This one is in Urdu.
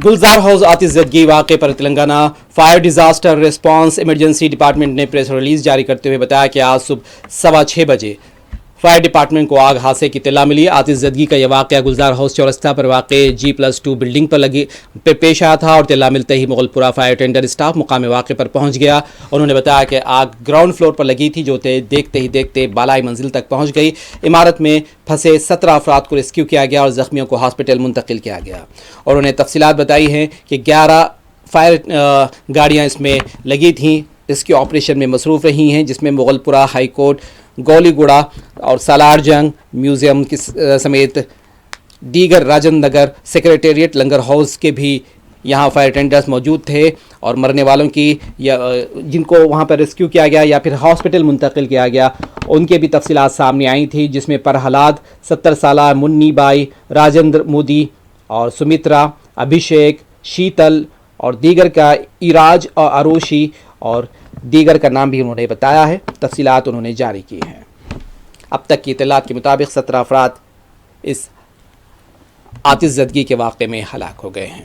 گلزار ہاؤس آتش زدگی واقعے پر Telangana fire disaster response emergency department نے پریس ریلیز جاری کرتے ہوئے بتایا کہ آج صبح 6:15 بجے فائر ڈپارٹمنٹ کو آگ حادثے کی اطلاع ملی۔ آتش زدگی کا یہ واقعہ گلزار ہاؤس چورستہ پر واقع G+2 بلڈنگ پر پیش آیا تھا اور اطلاع ملتے ہی مغل پورہ فائر ٹینڈر اسٹاف مقام واقع پر پہنچ گیا۔ انہوں نے بتایا کہ آگ گراؤنڈ فلور پر لگی تھی جو دیکھتے ہی دیکھتے بالائی منزل تک پہنچ گئی۔ عمارت میں پھنسے 17 افراد کو ریسکیو کیا گیا اور زخمیوں کو ہاسپٹل منتقل کیا گیا۔ اور انہوں نے تفصیلات بتائی ہیں کہ 11 فائر گاڑیاں اس میں لگی تھیں، اس کے آپریشن میں مصروف رہی ہیں، جس میں مغل پورہ ہائی کورٹ، گولی گوڑا اور سالار جنگ میوزیم سمیت دیگر راجندر نگر سیکریٹریٹ لنگر ہاؤس کے بھی یہاں فائر ٹینڈرز موجود تھے اور مرنے والوں کی جن کو وہاں پر ریسکیو کیا گیا یا پھر ہاسپٹل منتقل کیا گیا ان کے بھی تفصیلات سامنے آئی تھی، جس میں پرہلاد 70 سالہ، منی بائی، راجندر مودی اور سمترا، ابھیشیک، شیتل اور دیگر کا ایراج اور اروشی اور دیگر کا نام بھی انہوں نے بتایا ہے۔ تفصیلات انہوں نے جاری کی ہیں۔ اب تک کی اطلاعات کے مطابق 17 افراد اس آتش زدگی کے واقعے میں ہلاک ہو گئے ہیں۔